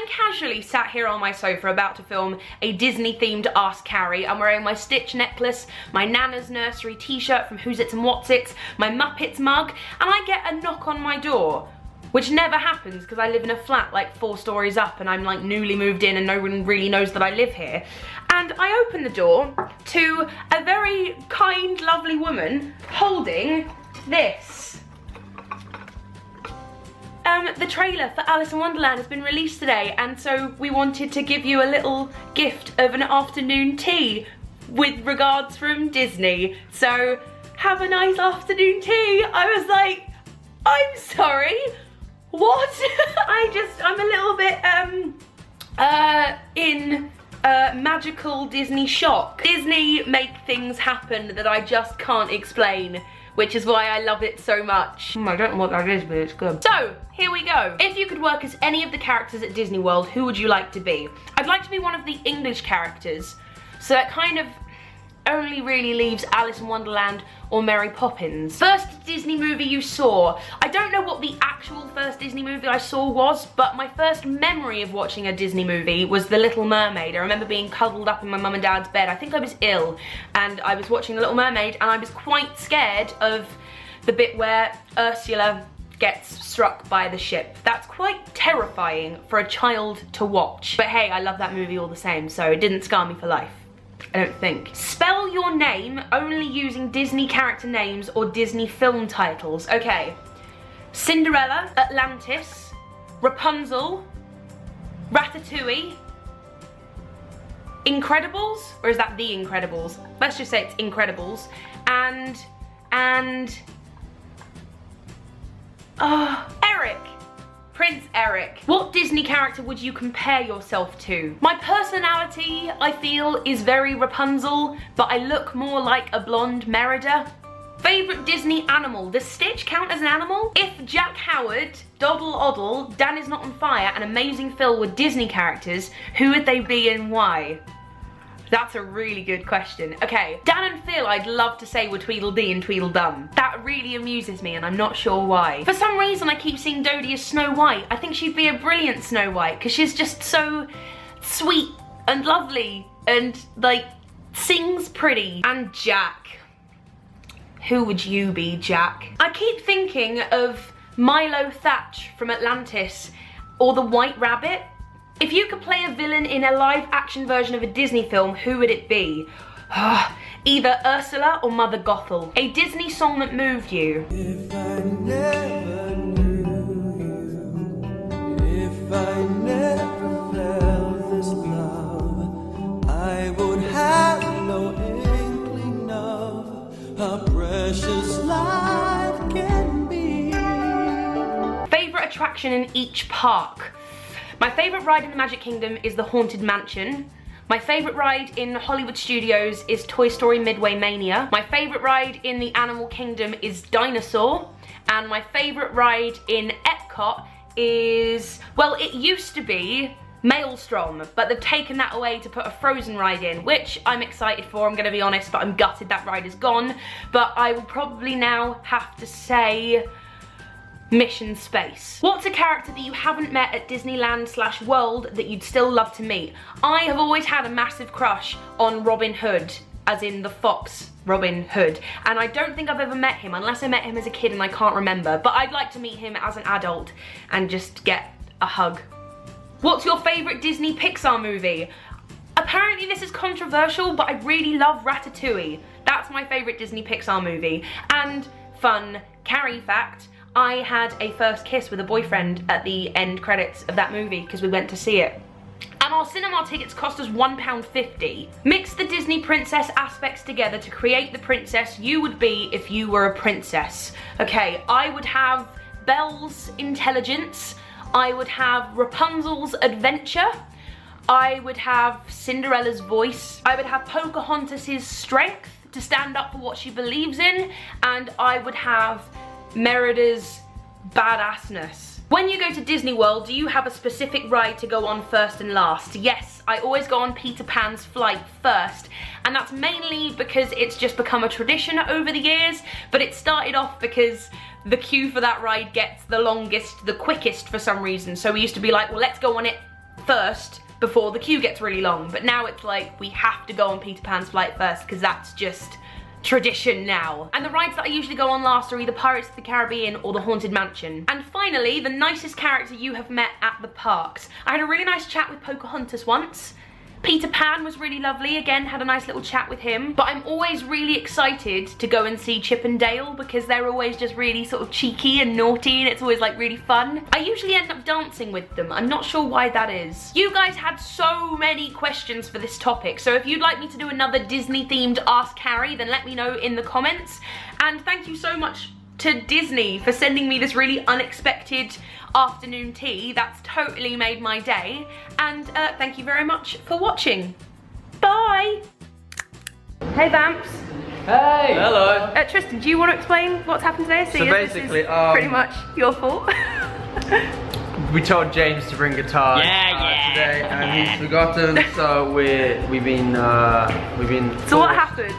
casually sat here on my sofa about to film a Disney-themed Ask Carrie. I'm wearing my Stitch necklace, my Nana's Nursery t-shirt from Who's It's and What's It's, my Muppets mug, and I get a knock on my door. Which never happens because I live in a flat like 4 stories up and I'm like newly moved in and no one really knows that I live here. And I open the door to a very kind, lovely woman holding this. The trailer for Alice in Wonderland has been released today, and so we wanted to give you a little gift of an afternoon tea with regards from Disney. So have a nice afternoon tea. I was like, I'm sorry. What? I'm a little bit, in magical Disney shock. Disney make things happen that I just can't explain, which is why I love it so much. I don't know what that is, but it's good. So, here we go. If you could work as any of the characters at Disney World, who would you like to be? I'd like to be one of the English characters, so that kind of only really leaves Alice in Wonderland or Mary Poppins. First Disney movie you saw. I don't know what the actual first Disney movie I saw was, but my first memory of watching a Disney movie was The Little Mermaid. I remember being cuddled up in my mum and dad's bed. I think I was ill, and I was watching The Little Mermaid, and I was quite scared of the bit where Ursula gets struck by the ship. That's quite terrifying for a child to watch. But hey, I love that movie all the same, so it didn't scar me for life. I don't think. Spell your name only using Disney character names or Disney film titles. Okay. Cinderella, Atlantis, Rapunzel, Ratatouille, Incredibles, or is that The Incredibles? Let's just say it's Incredibles. And Eric. Prince Eric. What Disney character would you compare yourself to? My personality, I feel, is very Rapunzel, but I look more like a blonde Merida. Favourite Disney animal? Does Stitch count as an animal? If Jack Howard, Doddle Oddle, Dan Is Not on Fire, and Amazing Phil were Disney characters, who would they be and why? That's a really good question. Okay, Dan and Phil I'd love to say were Tweedledee and Tweedledum. That really amuses me and I'm not sure why. For some reason I keep seeing Dodie as Snow White. I think she'd be a brilliant Snow White because she's just so sweet and lovely and like sings pretty. And Jack. Who would you be, Jack? I keep thinking of Milo Thatch from Atlantis or the White Rabbit. If you could play a villain in a live-action version of a Disney film, who would it be? Either Ursula or Mother Gothel. A Disney song that moved you. If I never knew you, if I never felt this love, I would have no inkling of how precious life can be. Favourite attraction in each park? My favourite ride in the Magic Kingdom is the Haunted Mansion. My favourite ride in Hollywood Studios is Toy Story Midway Mania. My favourite ride in the Animal Kingdom is Dinosaur. And my favourite ride in Epcot is, well, it used to be Maelstrom, but they've taken that away to put a Frozen ride in, which I'm excited for, I'm gonna be honest, but I'm gutted that ride is gone. But I will probably now have to say Mission Space. What's a character that you haven't met at Disneyland / World that you'd still love to meet? I have always had a massive crush on Robin Hood, as in the fox Robin Hood, and I don't think I've ever met him unless I met him as a kid and I can't remember, but I'd like to meet him as an adult and just get a hug. What's your favourite Disney Pixar movie? Apparently this is controversial, but I really love Ratatouille. That's my favourite Disney Pixar movie. And fun Carrie fact, I had a first kiss with a boyfriend at the end credits of that movie because we went to see it. And our cinema tickets cost us £1.50. Mix the Disney princess aspects together to create the princess you would be if you were a princess. Okay, I would have Belle's intelligence, I would have Rapunzel's adventure, I would have Cinderella's voice, I would have Pocahontas's strength to stand up for what she believes in, and I would have Merida's badassness. When you go to Disney World, do you have a specific ride to go on first and last? Yes, I always go on Peter Pan's flight first, and that's mainly because it's just become a tradition over the years, but it started off because the queue for that ride gets the longest, the quickest for some reason, so we used to be like, well, let's go on it first before the queue gets really long. But now it's like, we have to go on Peter Pan's flight first because that's just tradition now. And the rides that I usually go on last are either Pirates of the Caribbean or the Haunted Mansion. And finally, the nicest character you have met at the parks. I had a really nice chat with Pocahontas once. Peter Pan was really lovely, again, had a nice little chat with him. But I'm always really excited to go and see Chip and Dale because they're always just really sort of cheeky and naughty and it's always like really fun. I usually end up dancing with them. I'm not sure why that is. You guys had so many questions for this topic, so if you'd like me to do another Disney themed Ask Carrie, then let me know in the comments. And thank you so much to Disney for sending me this really unexpected afternoon tea. That's totally made my day. And thank you very much for watching. Bye! Hey Vamps. Hey! Hello! Tristan, do you want to explain what's happened today? So basically, this is pretty much your fault. We told James to bring guitar today and he's forgotten, so we've been So what happened?